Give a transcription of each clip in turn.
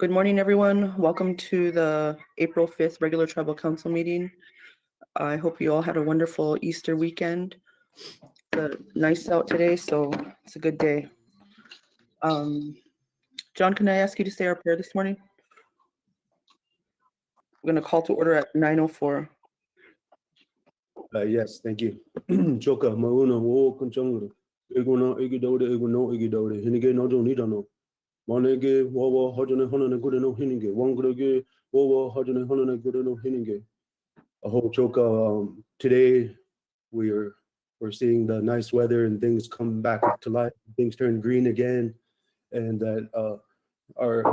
Good morning, everyone. Welcome to the April 5th regular tribal council meeting. I hope you all had a wonderful Easter weekend. It's nice out today, so it's a good day. John, can I ask you to say our prayer this morning? We're going to call to order at 9:04. Yes, thank you. Choka mauna wo kunchanguru. Eguna egidode eguno egidode. Hinige no don't need no. Monege wawa hojane honane good no hinige. Wangrege wawa hojane honane good no hinige. I hope Choka today we're seeing the nice weather and things come back to life. Things turn green again, and that our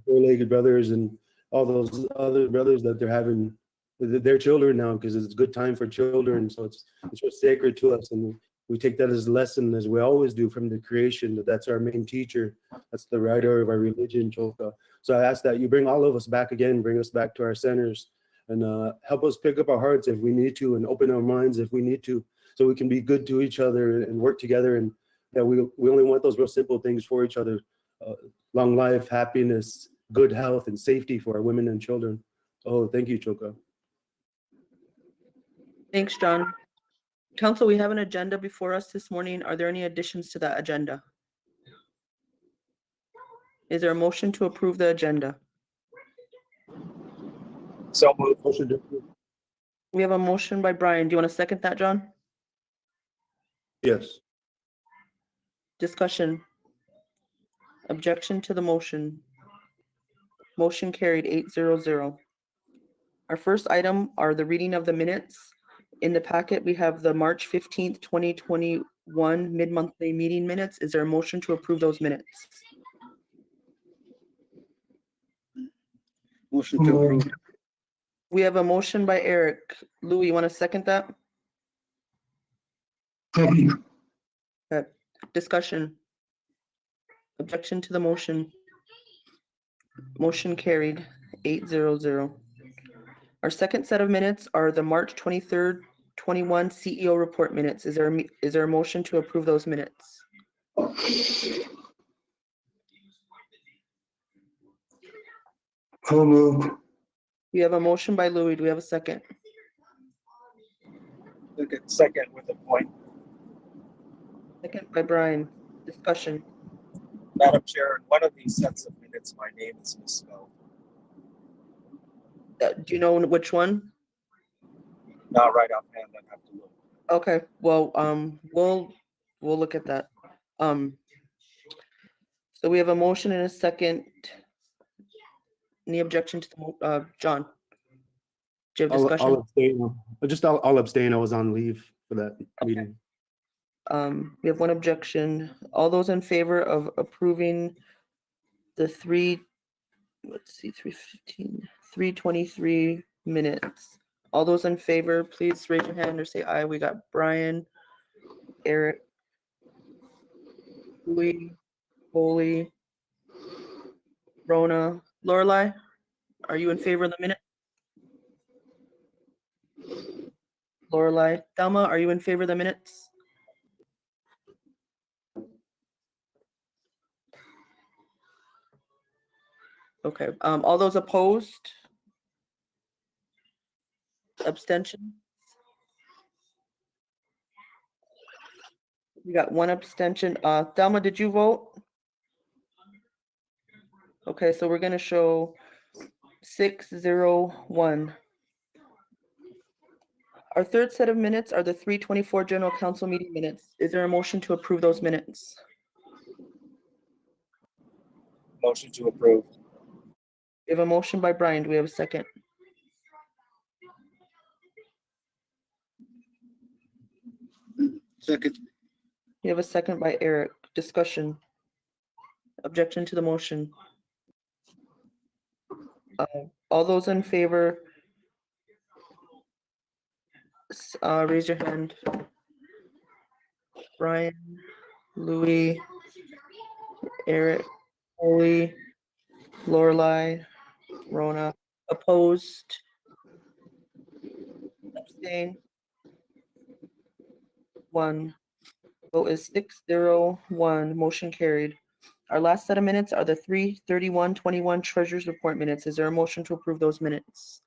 four-legged brothers and all those other brothers that they're having their children now, because it's a good time for children. So it's just sacred to us, and we take that as a lesson, as we always do from the creation. That's our main teacher. That's the writer of our religion, Choka. So I ask that you bring all of us back again, bring us back to our centers, and help us pick up our hearts if we need to, and open our minds if we need to, so we can be good to each other and work together. And that we only want those real simple things for each other: long life, happiness, good health, and safety for our women and children. Oh, thank you, Choka. Thanks, John. Council, we have an agenda before us this morning. Are there any additions to that agenda? Is there a motion to approve the agenda? So moved. We have a motion by Brian. Do you want to second that, John? Yes. Discussion. Objection to the motion. Motion carried 8-0-0. Our first item are the reading of the minutes. In the packet, we have the March 15th, 2021 mid-monthly meeting minutes. Is there a motion to approve those minutes? Motion to approve. We have a motion by Eric. Louis, you want to second that? Okay. Discussion. Objection to the motion. Motion carried 8-0-0. Our second set of minutes are the March 23rd, 21 CEO report minutes. Is there a motion to approve those minutes? So moved. We have a motion by Louis. Do we have a second? Second with a point. Second by Brian. Discussion. Madam Chair, in one of these sets of minutes, my name is misspelled. Do you know which one? Not right offhand, I'd have to look. Okay, well, we'll look at that. So we have a motion and a second. Any objection to the John? Do you have discussion? I'll abstain. I'll abstain. I was on leave for that meeting. We have one objection. All those in favor of approving the 3:23 minutes. All those in favor, please raise your hand or say aye. We got Brian, Eric, Louis, Foley, Rona, Lorelei. Are you in favor of the minute? Lorelei, Thelma, are you in favor of the minutes? Okay, all those opposed? Abstention? We got one abstention. Thelma, did you vote? Okay, so we're gonna show 6-0-1. Our third set of minutes are the 3:24 general council meeting minutes. Is there a motion to approve those minutes? Motion to approve. We have a motion by Brian. Do we have a second? Second. We have a second by Eric. Discussion. Objection to the motion. All those in favor, raise your hand. Brian, Louis, Eric, Holly, Lorelei, Rona. Opposed? Abstain? 1. Vote is 6-0-1. Motion carried. Our last set of minutes are the 3/31/21 Treasurers Report minutes. Is there a motion to approve those minutes?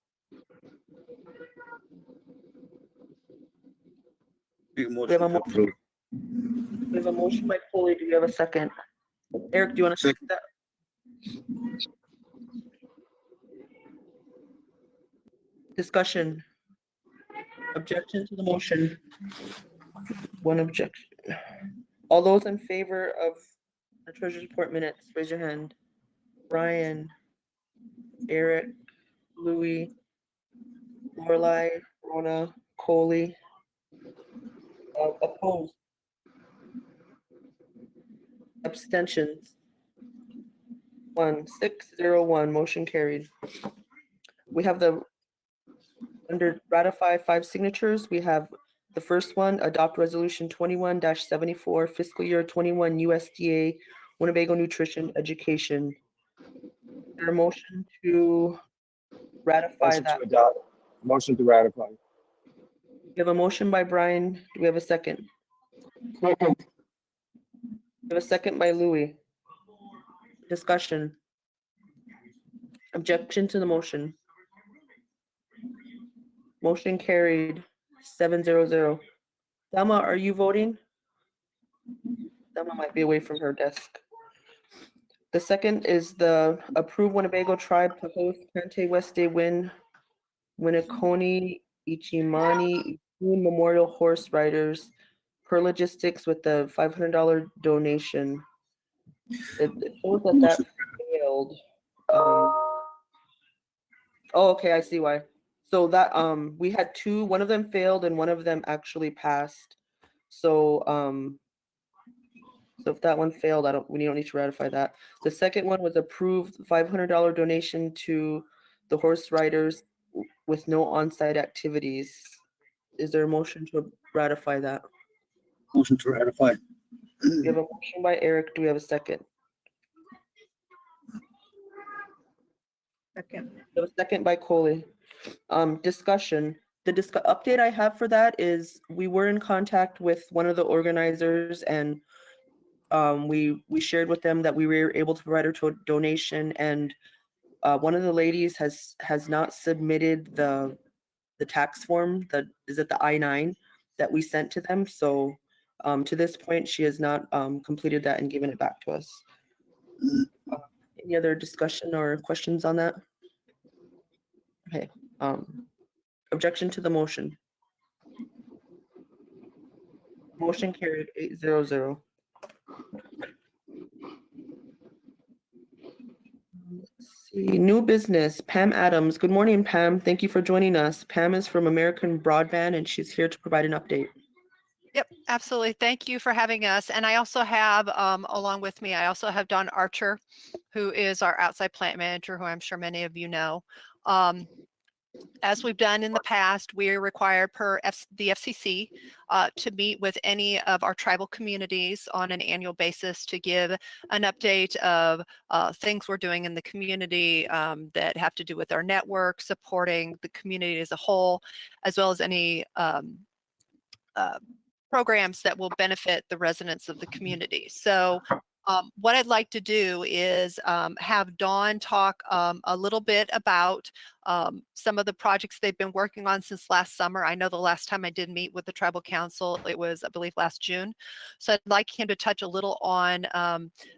Make a We have a motion to approve. We have a motion by Foley. Do we have a second? Eric, do you want to second that? Discussion. Objection to the motion. One objection. All those in favor of the Treasurer's Report minutes, raise your hand. Brian, Eric, Louis, Lorelai, Rona, Coley. Opposed. Abstentions. 601, motion carried. We have under ratify 5 signatures, we have the first one, adopt resolution 21-74, fiscal year 21 USDA Winnebago Nutrition Education. Is there a motion to ratify Motion that? to adopt. Motion to ratify. We have a motion by Brian. Do we have a second? Second. We have a second by Louis. Discussion. Objection to the motion. Motion carried 700. Thelma, are you voting? Thelma might be away from her desk. The second is the approve Winnebago Tribe to host Kante West Day Winnacone Ichimani Memorial Horse Riders per logistics with the $500 donation. It shows that failed. Oh, okay, I see why. So that we had two, one of them failed and one of them actually passed. So so if that one failed, we don't need to ratify that. The second one was approved $500 donation to the horse riders with no on-site activities. Is there a motion to ratify that? Motion to ratify. We have a motion by Eric. Do we have a second? Second. We have a second by Coley. Discussion. The update I have for that is we were in contact with one of the organizers and we shared with them that we were able to provide her donation, and one of the ladies has not submitted the tax form that is at the I-9 that we sent to them. So to this point, she has not completed that and given it back to us. Any other discussion or questions on that? Okay. Objection to the motion. Motion carried 800. Let's see, new business, Pam Adams. Good morning, Pam. Thank you for joining us. Pam is from American Broadband and she's here to provide an update. Yep, absolutely. Thank you for having us. And I also have, along with me, I also have Don Archer, who is our outside plant manager, who I'm sure many of you know. As we've done in the past, we are required per the FCC to meet with any of our tribal communities on an annual basis to give an update of things we're doing in the community that have to do with our network, supporting the community as a whole, as well as any programs that will benefit the residents of the community. So what I'd like to do is have Dawn talk a little bit about some of the projects they've been working on since last summer. I know the last time I did meet with the Tribal Council, it was, I believe, last June. So I'd like him to touch a little on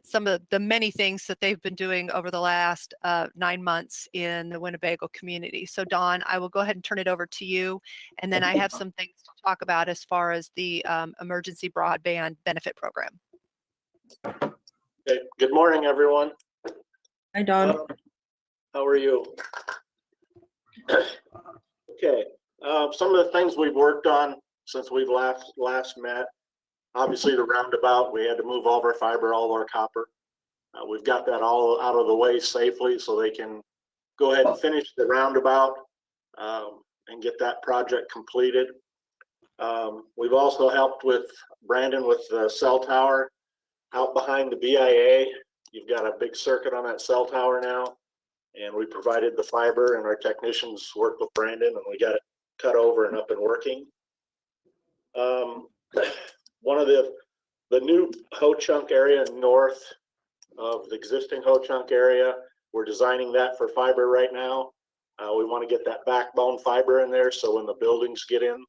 some of the many things that they've been doing over the last 9 months in the Winnebago community. So Dawn, I will go ahead and turn it over to you. And then I have some things to talk about as far as the emergency broadband benefit program. Okay. Good morning, everyone. Hi, Don. How are you? Okay. Some of the things we've worked on since we've last met. Obviously, the roundabout, we had to move all of our fiber, all of our copper. We've got that all out of the way safely so they can go ahead and finish the roundabout and get that project completed. We've also helped with Brandon with the cell tower. Out behind the BIA, you've got a big circuit on that cell tower now, and we provided the fiber, and our technicians worked with Brandon, and we got it cut over and up and working. One of the new Ho Chunk area north, of the existing Ho-Chunk area. We're designing that for fiber right now. We want to get that backbone fiber in there, so when the buildings get in,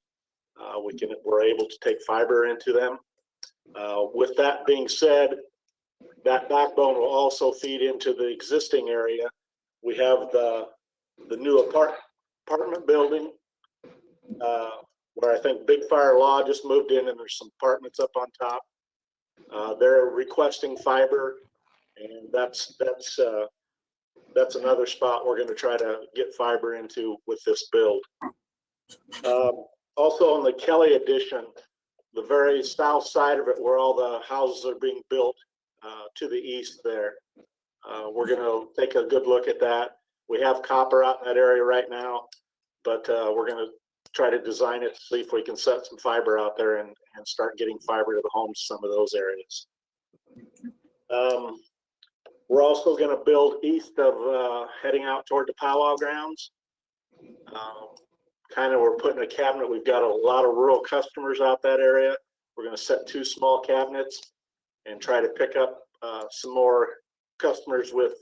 we're able to take fiber into them. With that being said, that backbone will also feed into the existing area. We have the new apartment building, where I think Big Fire Law just moved in, and there's some apartments up on top. They're requesting fiber, and that's another spot we're going to try to get fiber into with this build. Also on the Kelly addition, the very south side of it, where all the houses are being built to the east there, we're going to take a good look at that. We have copper out in that area right now, but we're going to try to design it to see if we can set some fiber out there and start getting fiber to the homes, some of those areas. We're also going to build east of heading out toward the powwow grounds. We're putting a cabinet. We've got a lot of rural customers out that area. We're going to set 2 small cabinets and try to pick up some more customers with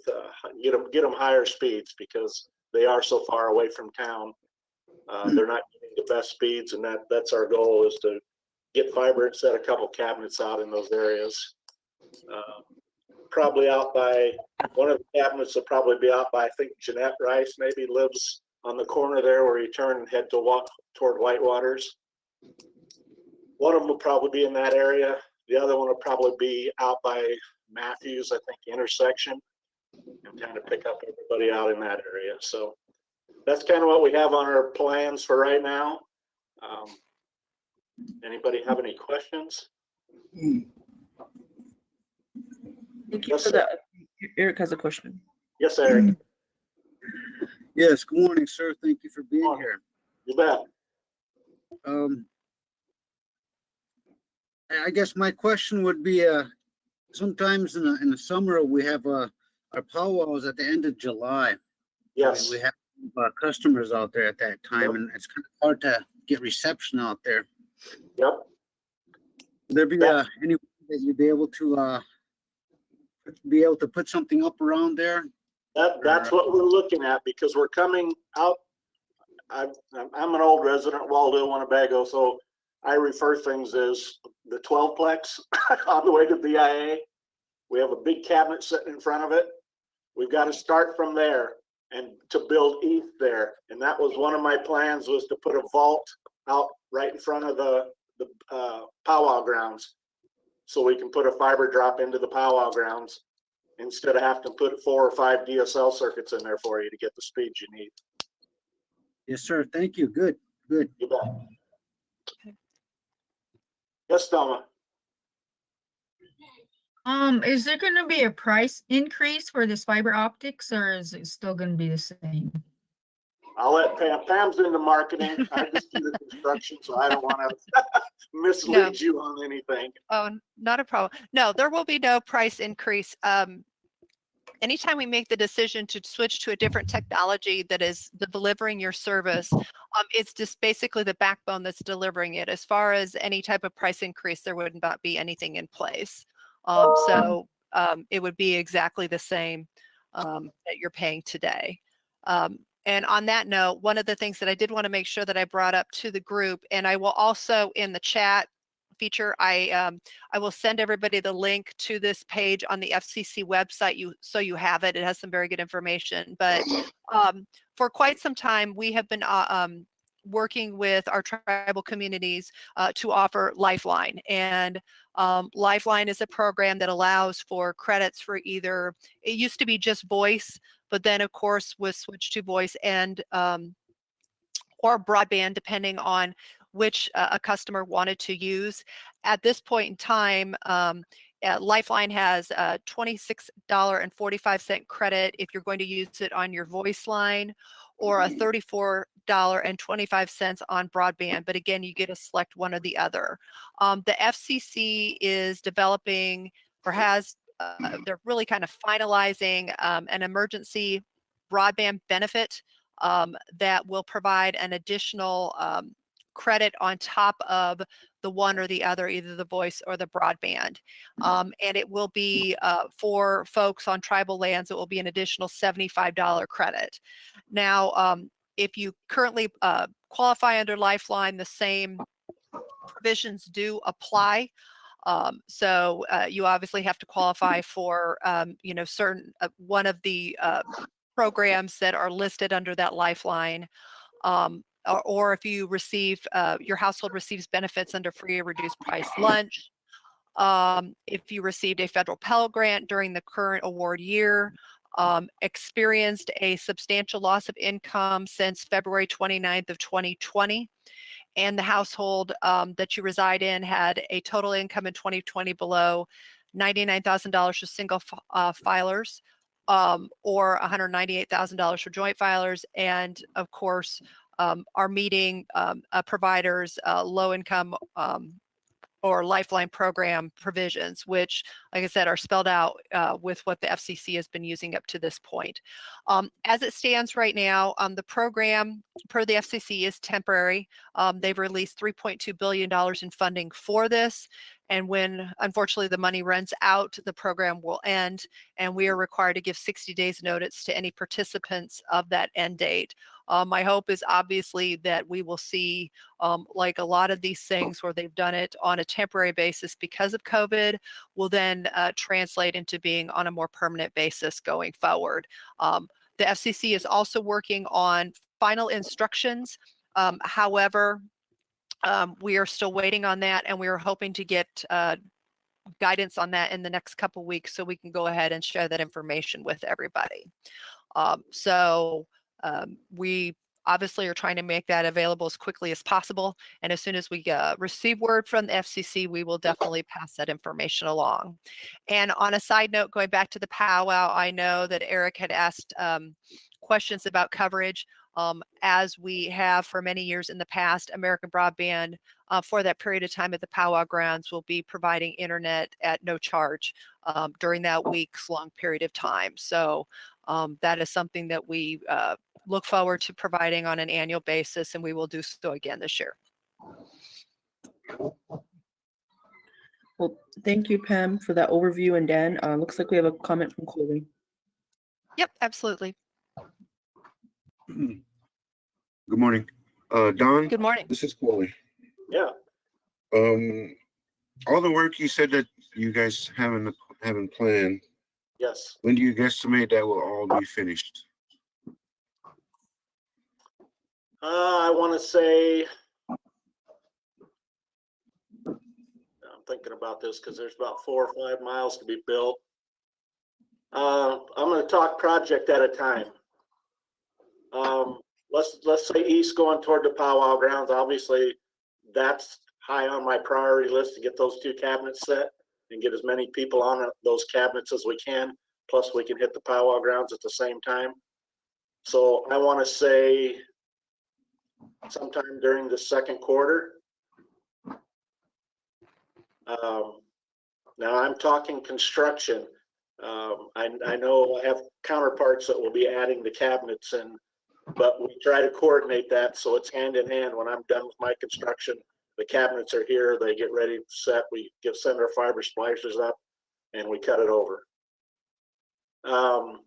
get them higher speeds, because they are so far away from town. They're not getting the best speeds, and that's our goal, is to get fiber and set a couple cabinets out in those areas. Probably out by one of the cabinets will probably be out by, I think Jeanette Rice maybe lives on the corner there where you turn and head to walk toward Whitewaters. One of them will probably be in that area. The other one will probably be out by Matthews, I think, intersection, and kind of pick up everybody out in that area. So that's kind of what we have on our plans for right now. Anybody have any questions? Thank you Yes, for sir. that. Eric has a question. Yes, Eric. Yes, good morning, sir. Thank you for being Morning. here. You bet. I guess my question would be, sometimes in the summer, we have our powwows at the end of July. Yes. We have customers out there at that time, and it's kind of hard to get reception out there. Yep. Would there be Yeah. any way that you'd be able to put something up around there? That's what we're looking at, because we're coming out. I'm an old resident of Waldo, Winnebago, so I refer things as the 12-plex on the way to BIA. We have a big cabinet sitting in front of it. We've got to start from there and to build east there. And that was one of my plans, was to put a vault out right in front of the powwow grounds, so we can put a fiber drop into the powwow grounds instead of having to put 4 or 5 DSL circuits in there for you to get the speeds you need. Yes, sir. Thank you. Good. You bet. Yes, Thelma. Is there gonna be a price increase for this fiber optics, or is it still gonna be the same? I'll let Pam. Pam's into marketing. I just do the construction, so I don't want to mislead you on anything. Oh, not a problem. No, there will be no price increase. Anytime we make the decision to switch to a different technology that is delivering your service, it's just basically the backbone that's delivering it. As far as any type of price increase, there would not be anything in place. So it would be exactly the same that you're paying today. And on that note, one of the things that I did want to make sure that I brought up to the group, and I will also in the chat feature, I will send everybody the link to this page on the FCC website, so you have it. It has some very good information. But for quite some time, we have been working with our tribal communities to offer Lifeline. And Lifeline is a program that allows for credits for either, it used to be just voice, but then of course was switched to voice and or broadband, depending on which a customer wanted to use. At this point in time, Lifeline has a $26.45 credit if you're going to use it on your voice line, or a $34.25 on broadband. But again, you get to select one or the other. The FCC is developing, or has, they're really kind of finalizing an emergency broadband benefit that will provide an additional credit on top of the one or the other, either the voice or the broadband. And it will be for folks on tribal lands, it will be an additional $75 credit. Now, if you currently qualify under Lifeline, the same provisions do apply. So you obviously have to qualify for, certain one of the programs that are listed under that Lifeline. Or if you receive, your household receives benefits under free or reduced price lunch. If you received a federal Pell Grant during the current award year, experienced a substantial loss of income since February 29th of 2020, and the household that you reside in had a total income in 2020 below $99,000 for single filers, or $198,000 for joint filers, and of course, are meeting providers' low income or Lifeline program provisions, which, like I said, are spelled out with what the FCC has been using up to this point. As it stands right now, the program per the FCC is temporary. They've released $3.2 billion in funding for this. And when, unfortunately, the money runs out, the program will end, and we are required to give 60 days notice to any participants of that end date. My hope is obviously that we will see, like a lot of these things where they've done it on a temporary basis because of COVID, will then translate into being on a more permanent basis going forward. The FCC is also working on final instructions. However, we are still waiting on that, and we are hoping to get guidance on that in the next couple weeks so we can go ahead and share that information with everybody. We obviously are trying to make that available as quickly as possible. And as soon as we receive word from the FCC, we will definitely pass that information along. And on a side note, going back to the powwow, I know that Eric had asked questions about coverage. As we have for many years in the past, American Broadband, for that period of time at the powwow grounds, will be providing internet at no charge during that weeks-long period of time. So that is something that we look forward to providing on an annual basis, and we will do so again this year. Well, thank you, Pam, for that overview. And Dan, looks like we have a comment from Chloe. Yep, absolutely. Good morning. Don, Good morning. this is Chloe. Yeah. All the work you said that you guys haven't planned, Yes. when do you guesstimate that will all be finished? I want to say, I'm thinking about this because there's about 4 or 5 miles to be built. I'm going to talk project at a time. Let's say east going toward the powwow grounds. Obviously, that's high on my priority list to get those 2 cabinets set and get as many people on those cabinets as we can. Plus, we can hit the powwow grounds at the same time. So I want to say sometime during the second quarter. Now I'm talking construction. I know I have counterparts that will be adding the cabinets in, but we try to coordinate that so it's hand in hand. When I'm done with my construction, the cabinets are here, they get ready to set, we send our fiber splicers up, and we cut it over. The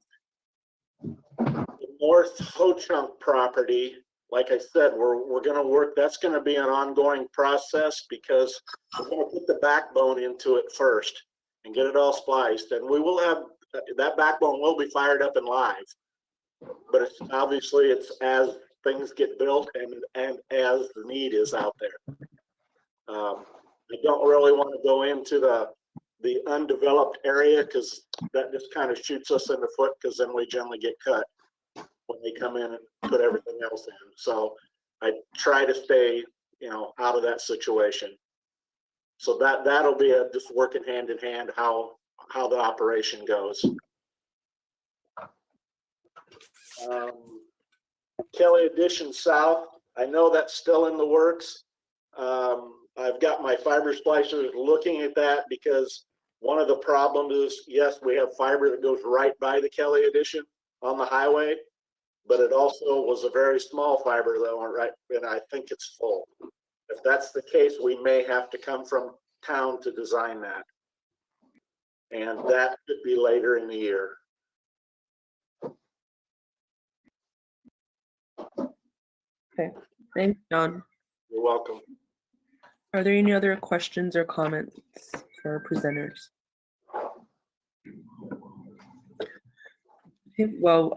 North Ho-Chunk property, like I said, we're going to work. That's going to be an ongoing process because we're going to put the backbone into it first and get it all spliced. And we will have that backbone will be fired up and live. But it's obviously it's as things get built and as the need is out there. I don't really want to go into the undeveloped area because that just kind of shoots us in the foot because then we generally get cut when they come in and put everything else in. So I try to stay, out of that situation. So that'll be just working hand in hand how the operation goes. Kelly Addition South, I know that's still in the works. I've got my fiber splicers looking at that because one of the problems is, yes, we have fiber that goes right by the Kelly Addition on the highway, but it also was a very small fiber that went right, and I think it's full. If that's the case, we may have to come from town to design that. And that could be later in the year. Thanks, John. You're welcome. Are there any other questions or comments for our presenters? Okay, well,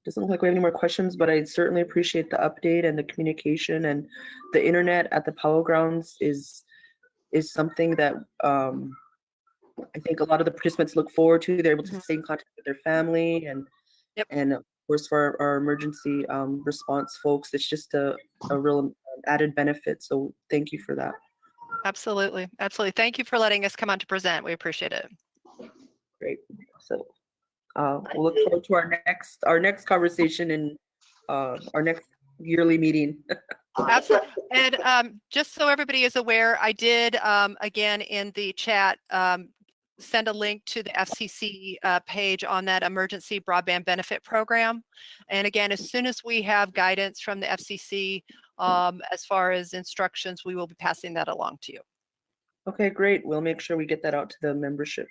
doesn't look like we have any more questions, but I certainly appreciate the update and the communication, and the internet at the Powell grounds is something that I think a lot of the participants look forward to. They're able to stay in contact with their family, and Yep. and of course for our emergency response folks, it's just a real added benefit. So thank you for that. Absolutely. Absolutely. Thank you for letting us come on to present. We appreciate it. Great. So we'll look forward to our next conversation in our next yearly meeting. Absolutely. And just so everybody is aware, I did, again, in the chat, send a link to the FCC page on that emergency broadband benefit program. And again, as soon as we have guidance from the FCC, as far as instructions, we will be passing that along to you. Okay, great. We'll make sure we get that out to the membership.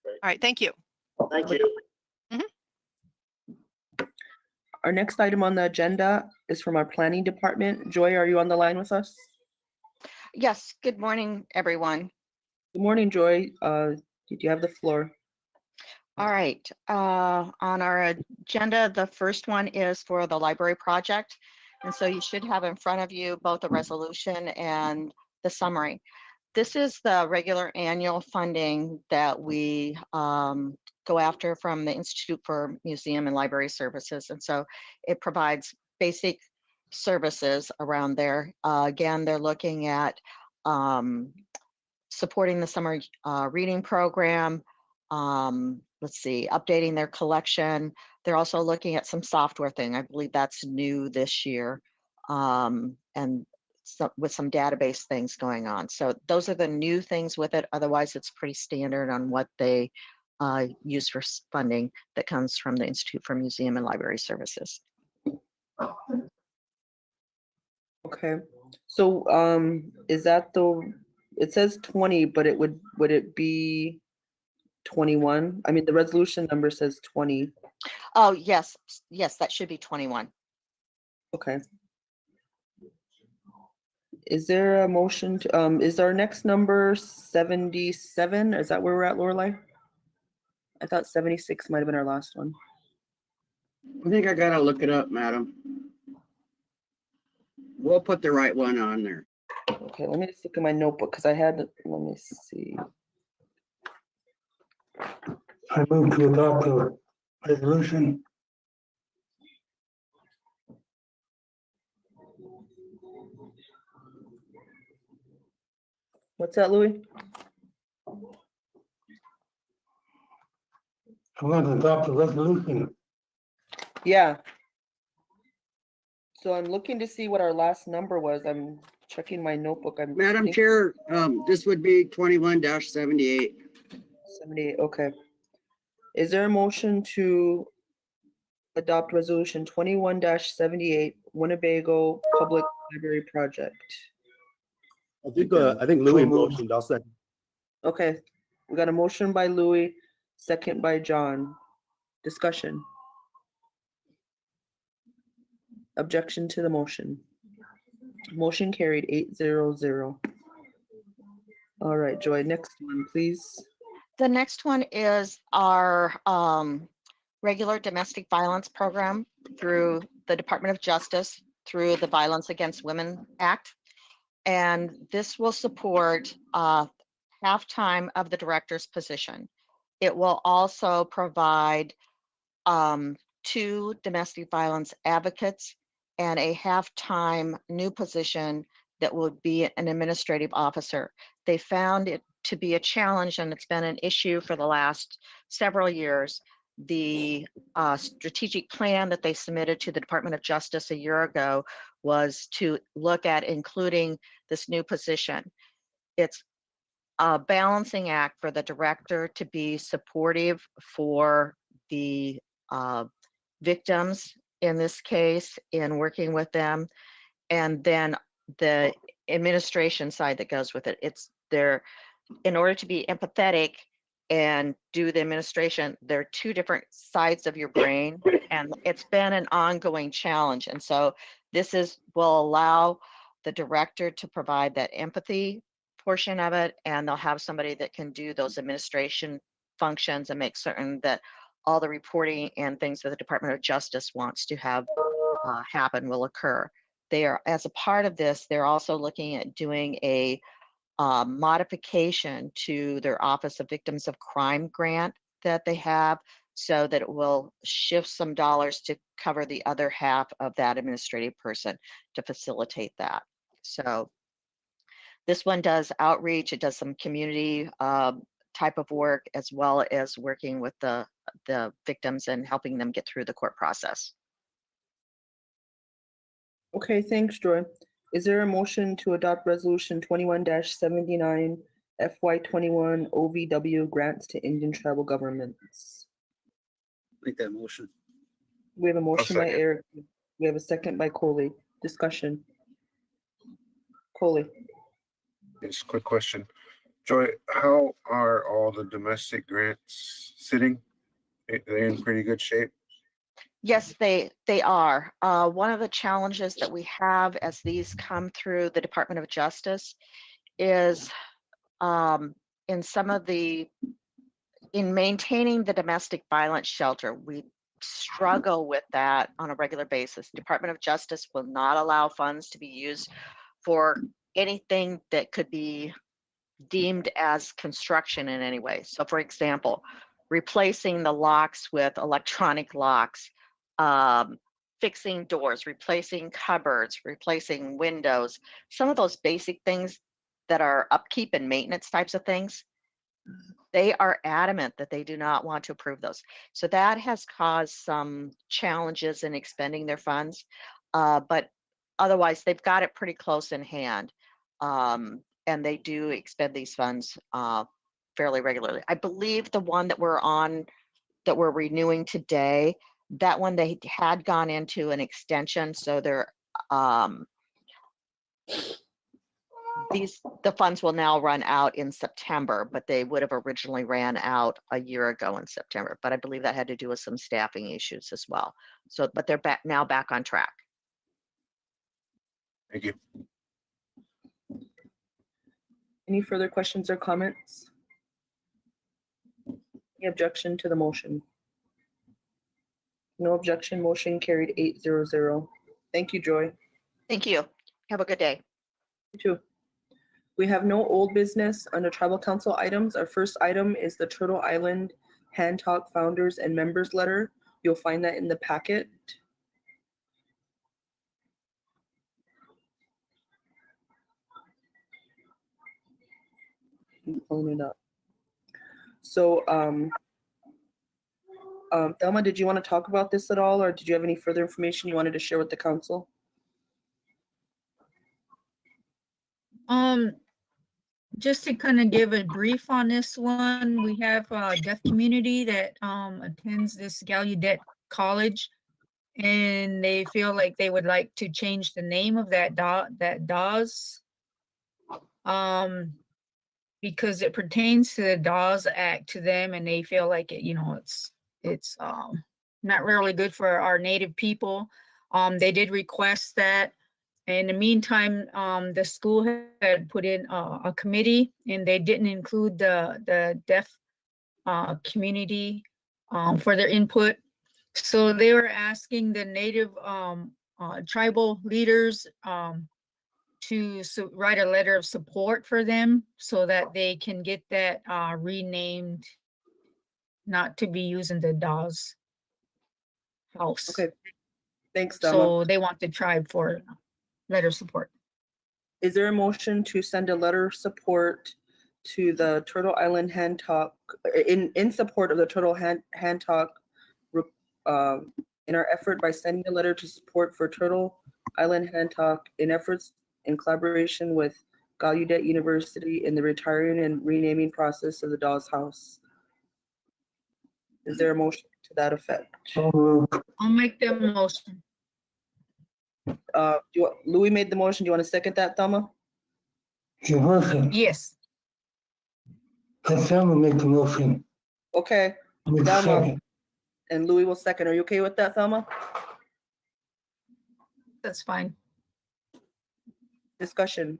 All right. Thank you. Thank you. Our next item on the agenda is from our planning department. Joy, are you on the line with us? Yes, good morning, everyone. Good morning, Joy. You have the floor. All right, on our agenda, the first one is for the library project. And so you should have in front of you both a resolution and the summary. This is the regular annual funding that we go after from the Institute for Museum and Library Services. And so it provides basic services around there. Again, they're looking at supporting the summer reading program, let's see, updating their collection. They're also looking at some software thing. I believe that's new this year, and with some database things going on. So those are the new things with it. Otherwise, it's pretty standard on what they use for funding that comes from the Institute for Museum and Library Services. Okay, so is that it says 20, but would it be 21? I mean, the resolution number says 20. Oh, yes, that should be 21. Okay. Is there a motion to, is our next number 77? Is that where we're at, Lorelei? I thought 76 might have been our last one. I think I gotta look it up, madam. We'll put the right one on there. Okay, let me just look at my notebook because I had, let me see. I move to adopt the resolution. What's that, Louis? I want to adopt the resolution. Yeah. So I'm looking to see what our last number was. I'm checking my notebook. Madam Chair, this would be 21-78. 78, okay. Is there a motion to adopt resolution 21-78 Winnebago Public Library Project? I think Louis motioned. I'll second. Okay, we got a motion by Louis, second by John. Discussion. Objection to the motion. Motion carried 8-0-0. All right, Joy, next one, please. The next one is our regular domestic violence program through the Department of Justice through the Violence Against Women Act. And this will support half-time of the director's position. It will also provide 2 domestic violence advocates and a half-time new position that would be an administrative officer. They found it to be a challenge, and it's been an issue for the last several years. The strategic plan that they submitted to the Department of Justice a year ago was to look at including this new position. It's a balancing act for the director to be supportive for the victims in this case in working with them, and then the administration side that goes with it. It's there, in order to be empathetic and do the administration, there are two different sides of your brain, and it's been an ongoing challenge. And so this will allow the director to provide that empathy portion of it, and they'll have somebody that can do those administration functions and make certain that all the reporting and things that the Department of Justice wants to have happen will occur. They are, as a part of this, they're also looking at doing a modification to their Office of Victims of Crime grant that they have, so that it will shift some dollars to cover the other half of that administrative person to facilitate that. So this one does outreach, it does some community type of work, as well as working with the victims and helping them get through the court process. Okay, thanks, Joy. Is there a motion to adopt resolution 21-79 FY21 OVW grants to Indian tribal governments? Make that motion. We have a motion by second. Eric. We have a second by Coley. Discussion. Coley. Yes, quick question. Joy, how are all the domestic grants sitting? They're in pretty good shape? Yes, they are. One of the challenges that we have as these come through the Department of Justice is in maintaining the domestic violence shelter, we struggle with that on a regular basis. Department of Justice will not allow funds to be used for anything that could be deemed as construction in any way. So for example, replacing the locks with electronic locks, fixing doors, replacing cupboards, replacing windows, some of those basic things that are upkeep and maintenance types of things, they are adamant that they do not want to approve those. So that has caused some challenges in expending their funds, but otherwise they've got it pretty close in hand. And they do expend these funds fairly regularly. I believe the one that we're renewing today, that one they had gone into an extension, so they're the funds will now run out in September, but they would have originally ran out a year ago in September. But I believe that had to do with some staffing issues as well. So, but they're back on track. Thank you. Any further questions or comments? Any objection to the motion? No objection, motion carried 800. Thank you, Joy. Thank you. Have a good day. You too. We have no old business under tribal council items. Our first item is the Turtle Island Hand Talk Founders and Members Letter. You'll find that in the packet. I'm pulling it up. So, Thelma, did you want to talk about this at all, or did you have any further information you wanted to share with the council? Just to kind of give a brief on this one, we have a deaf community that attends this Gallaudet College, and they feel like they would like to change the name of that DAWS, because it pertains to the DAWS Act to them, and they feel like it's not really good for our Native people. They did request that. In the meantime, the school had put in a committee, and they didn't include the deaf community for their input. So they were asking the Native tribal leaders to write a letter of support for them so that they can get that renamed, not to be using the DAWS house. Okay, thanks, Thelma. So they want the tribe for letter support. Is there a motion to send a letter of support to the Turtle Island Hand Talk, in support of the Turtle Hand Talk, in our effort by sending a letter to support for Turtle Island Hand Talk in efforts in collaboration with Gallaudet University in the retiring and renaming process of the Dawes House? Is there a motion to that effect? I'll make the motion. Louis made the motion. Do you want to second that, Thelma? Your motion, Yes, let Selma make the motion. Okay, Make a Thelma. second. and Louis will second. Are you okay with that, Thelma? that's fine. Discussion.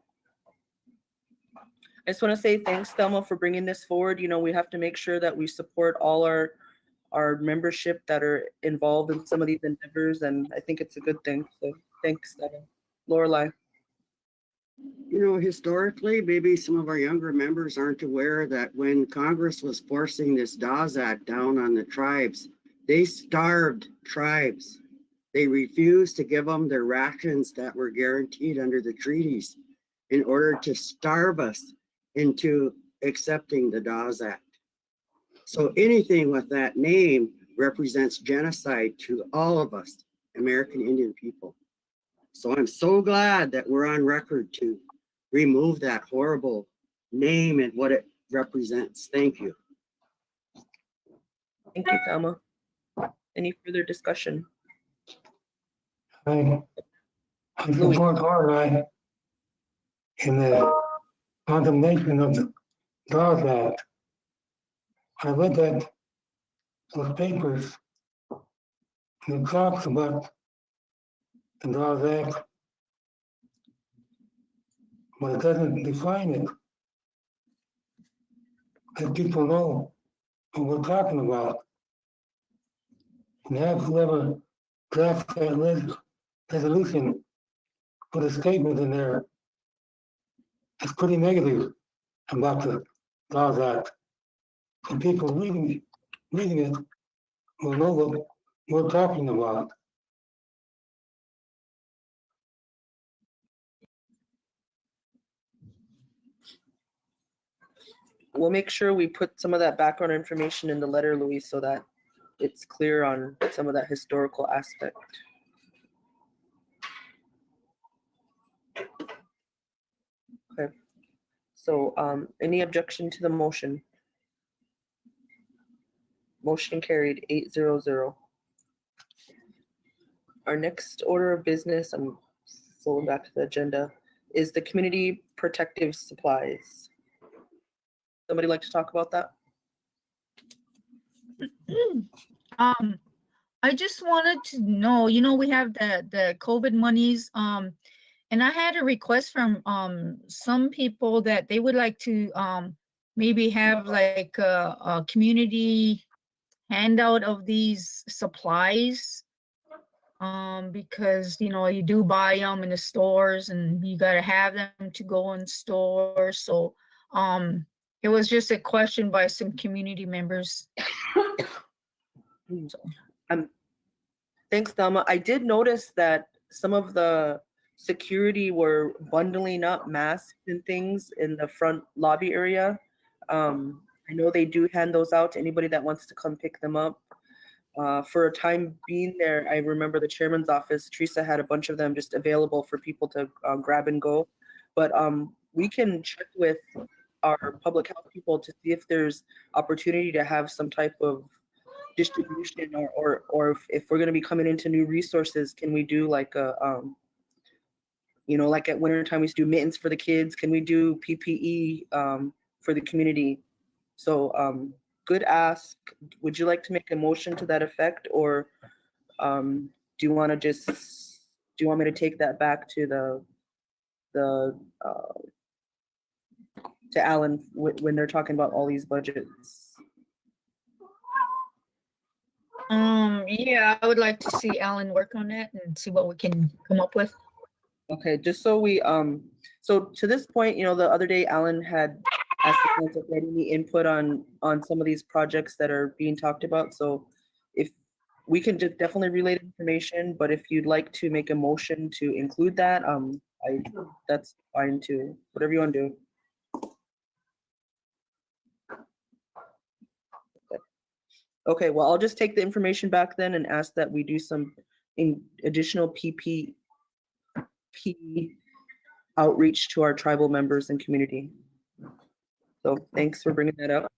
I just want to say thanks, Thelma, for bringing this forward. You know, we have to make sure that we support all our membership that are involved in some of these endeavors, and I think it's a good thing. So thanks, Lorelei. You know, historically, maybe some of our younger members aren't aware that when Congress was forcing this Dawes Act down on the tribes, they starved tribes. They refused to give them their rations that were guaranteed under the treaties in order to starve us into accepting the Dawes Act. So anything with that name represents genocide to all of us, American Indian people. So I'm so glad that we're on record to remove that horrible name and what it represents. Thank you. Thank you, Thelma. Any further discussion? I support Lorelei in the condemnation of the Dawes Act. I read that those papers that talks about the Dawes Act, but it doesn't define it. Let people know what we're talking about. And have whoever drafts that resolution put a statement in there that's pretty negative about the Dawes Act. And people reading it will know what we're talking about. We'll make sure we put some of that background information in the letter, Louis, so that it's clear on some of that historical aspect. Okay. So any objection to the motion? Motion carried 8-0-0. Our next order of business, I'm flowing back to the agenda, is the community protective supplies. Somebody like to talk about that? I just wanted to know, you know, we have the COVID monies, and I had a request from some people that they would like to maybe have like a community handout of these supplies, because you know you do buy them in the stores and you got to have them to go in stores. So it was just a question by some community members. Thanks, Thelma. I did notice that some of the security were bundling up masks and things in the front lobby area. I know they do hand those out to anybody that wants to come pick them up. For a time being there, I remember the chairman's office, Teresa, had a bunch of them just available for people to grab and go. But we can check with our public health people to see if there's opportunity to have some type of distribution, or if we're going to be coming into new resources, can we do like a you know, like at winter time we used to do mittens for the kids, can we do PPE for the community? So good ask. Would you like to make a motion to that effect, or do you want me to take that back to to Alan when they're talking about all these budgets? Yeah, I would like to see Alan work on that and see what we can come up with. Okay, just so we so to this point, you know, the other day Alan had asked the council if they had any input on some of these projects that are being talked about. So if we can just definitely relay the information, but if you'd like to make a motion to include that, that's fine too. Whatever you want to do. Okay, well, I'll just take the information back then and ask that we do some additional PPP outreach to our tribal members and community. So thanks for bringing that up.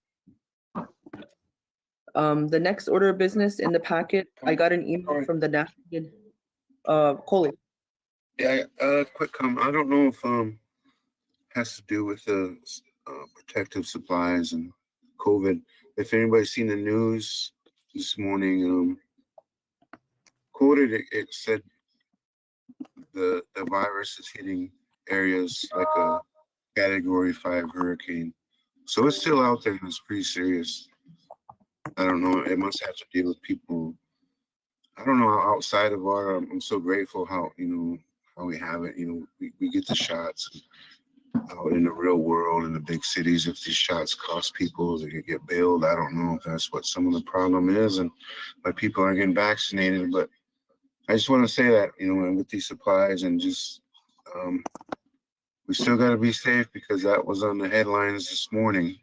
The next order of business in the packet, I got an email from the National, Coley. Yeah, quick comment. I don't know if has to do with the protective supplies and COVID. If anybody's seen the news this morning, quoted, it said the virus is hitting areas like a Category 5 hurricane. So it's still out there and it's pretty serious. I don't know. It must have to deal with people. I don't know, outside of our, I'm so grateful how, how we have it. We get the shots out in the real world in the big cities. If these shots cost people, they could get bailed. I don't know if that's what some of the problem is and why people aren't getting vaccinated. But I just want to say that, with these supplies and just, we still got to be safe because that was on the headlines this morning.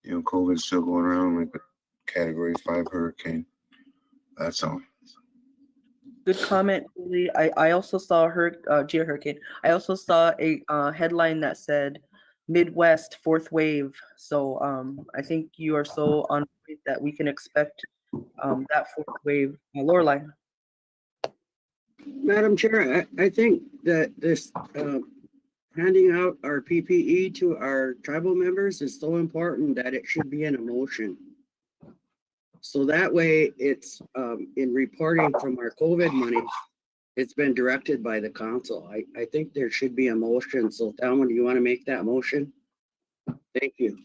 COVID's still going around like a Category 5 hurricane. That's all. Good comment, Julie. I also saw hurricane. I also saw a headline that said Midwest fourth wave. So I think you are so on point that we can expect that fourth wave. Lorelei. Madam Chair, I think that this handing out our PPE to our tribal members is so important that it should be in a motion. So that way it's in reporting from our COVID money, it's been directed by the council. I think there should be a motion. So Thelma, do you want to make that motion? Thank you.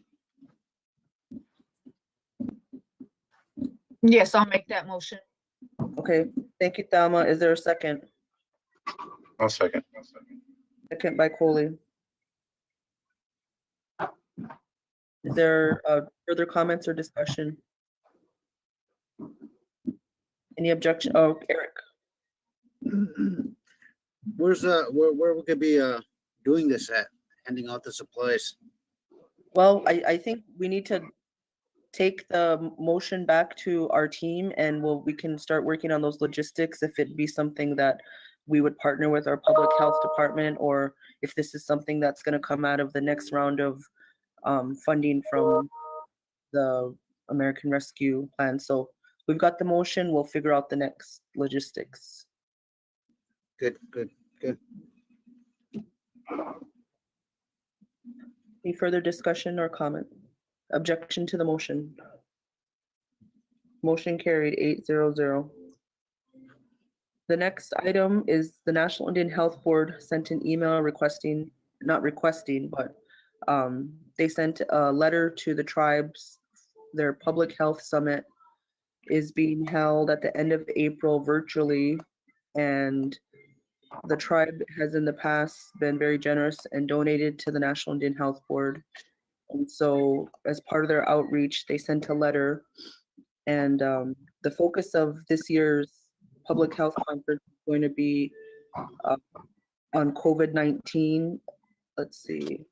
Yes, I'll make that motion. Okay, thank you, Thelma. Is there a second? I'll second. Second by Coley. Is there further comments or discussion? Any objection? Oh, Eric. Where's where we could be doing this at, handing out the supplies? Well, I think we need to take the motion back to our team and we can start working on those logistics if it be something that we would partner with our public health department, or if this is something that's going to come out of the next round of funding from the American Rescue Plan. So we've got the motion, we'll figure out the next logistics. Good. Any further discussion or comment? Objection to the motion? Motion carried 8-0-0. The next item is the National Indian Health Board sent an email requesting, not requesting, but they sent a letter to the tribes. Their public health summit is being held at the end of April virtually, and the tribe has in the past been very generous and donated to the National Indian Health Board. And so as part of their outreach, they sent a letter, and the focus of this year's public health conference is going to be on COVID-19. Let's see.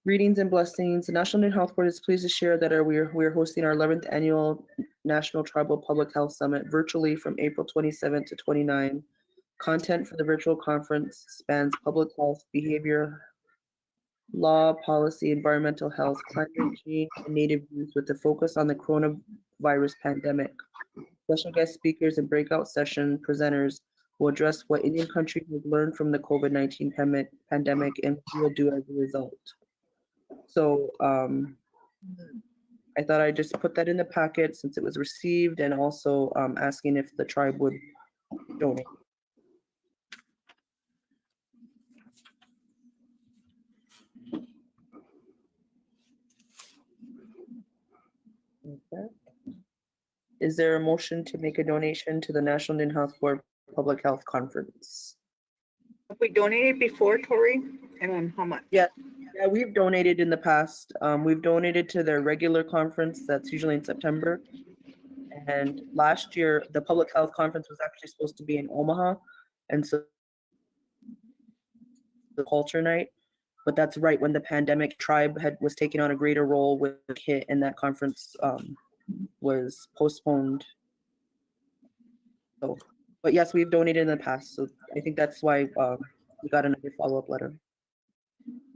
Greetings and blessings. The National Indian Health Board is pleased to share that we're hosting our 11th annual National Tribal Public Health Summit virtually from April 27 to 29. Content for the virtual conference spans public health, behavior, law, policy, environmental health, climate change, and native youth with the focus on the coronavirus pandemic. Special guest speakers and breakout session presenters will address what Indian country has learned from the COVID-19 pandemic and what we will do as a result. So I thought I'd just put that in the packet since it was received, and also asking if the tribe would donate. Okay. Is there a motion to make a donation to the National Indian Health Board Public Health Conference? Have we donated before, Tori? And how much? Yeah, we've donated in the past. We've donated to their regular conference that's usually in September. And last year, the public health conference was actually supposed to be in Omaha. And so the culture night, but that's right when the pandemic tribe was taking on a greater role with the hit, and that conference was postponed. So, but yes, we've donated in the past. So I think that's why we got another follow-up letter.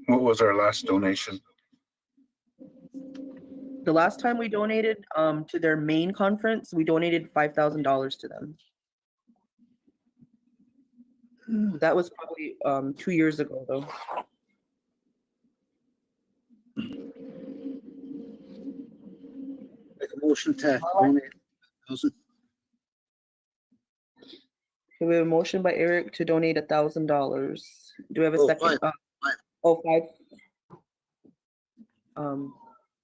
What was our last donation? The last time we donated to their main conference, we donated $5,000 to them. That was probably 2 years ago though. Make a motion to donate 1,000. Okay, we have a motion by Eric to donate $1,000. Do we have a Oh, second? five. Oh, five.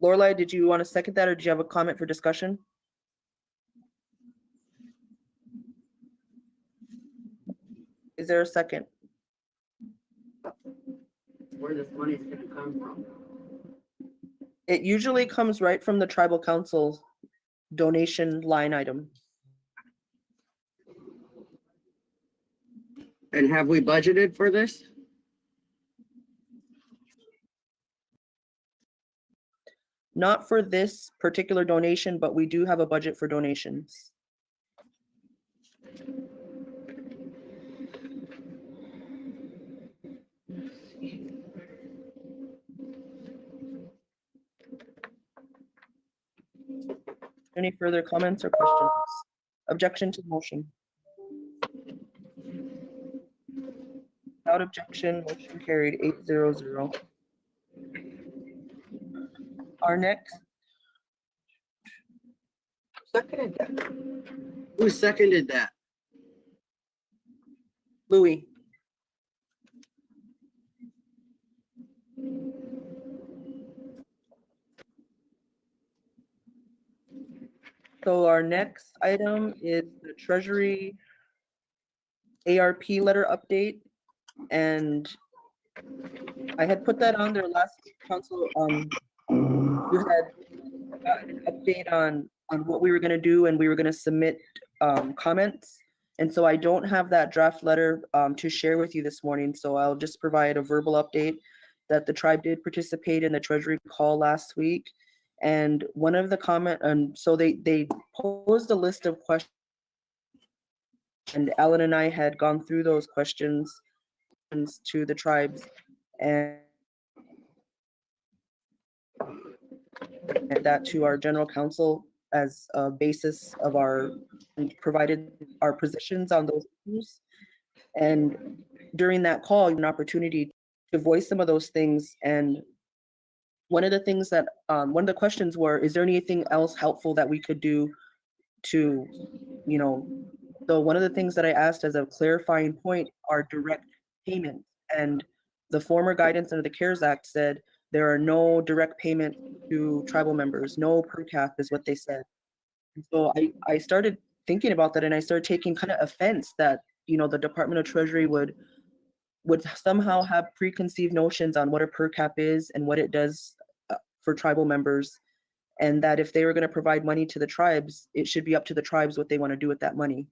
Lorelai, did you want to second that or do you have a comment for discussion? Is there a second? Where this money's gonna come from? It usually comes right from the tribal council donation line item. And have we budgeted for this? Not for this particular donation, but we do have a budget for donations. Any further comments or questions? Objection to the motion? Without objection, motion carried 800. Our next. Seconded that. Who seconded that? Louis. So our next item is the Treasury ARP letter update. And I had put that on their last council. You had an update on what we were going to do and we were going to submit comments. And so I don't have that draft letter to share with you this morning. So I'll just provide a verbal update that the tribe did participate in the Treasury call last week. And one of the comment, so they posed a list of questions, and Alan and I had gone through those questions to the tribes, and that to our general counsel as a basis of our, provided our positions on those issues. And during that call, an opportunity to voice some of those things. And one of the things that, one of the questions were, is there anything else helpful that we could do to, so one of the things that I asked as a clarifying point are direct payments. And the former guidance under the CARES Act said there are no direct payments to tribal members, no per cap is what they said. And so I started thinking about that and I started taking kind of offense that, the Department of Treasury would somehow have preconceived notions on what a per cap is and what it does for tribal members. And that if they were going to provide money to the tribes, it should be up to the tribes what they want to do with that money.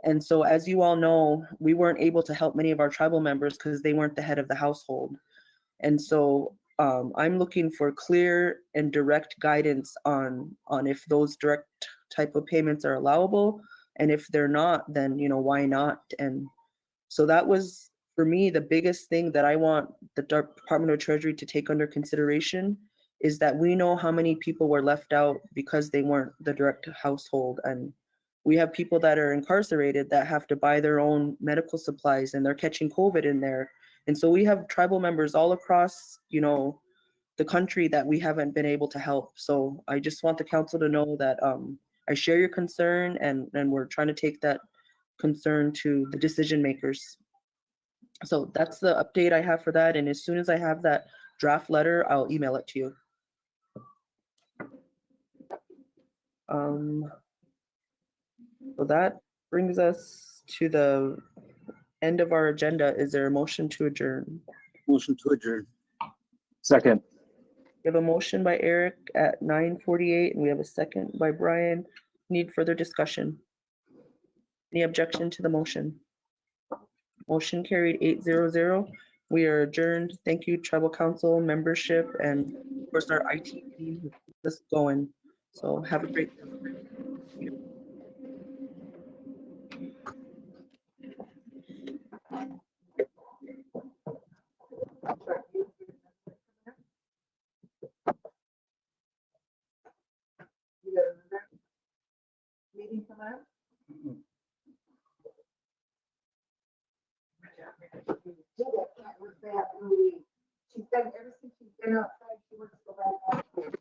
And so as you all know, we weren't able to help many of our tribal members because they weren't the head of the household. And so I'm looking for clear and direct guidance on if those direct type of payments are allowable. And if they're not, then, why not? And so that was, for me, the biggest thing that I want the Department of Treasury to take under consideration is that we know how many people were left out because they weren't the direct household. And we have people that are incarcerated that have to buy their own medical supplies and they're catching COVID in there. And so we have tribal members all across, the country that we haven't been able to help. So I just want the council to know that I share your concern and we're trying to take that concern to the decision makers. So that's the update I have for that. And as soon as I have that draft letter, I'll email it to you. So that brings us to the end of our agenda. Is there a motion to adjourn? Motion to adjourn. Second. We have a motion by Eric at 9:48 and we have a second by Brian. Need further discussion? Any objection to the motion? Motion carried 800. We are adjourned. Thank you, Tribal Council membership, and of course our IT team who keeps this going. So have a great day. Meeting for that? She said ever since she's been outside, she wants to go back out.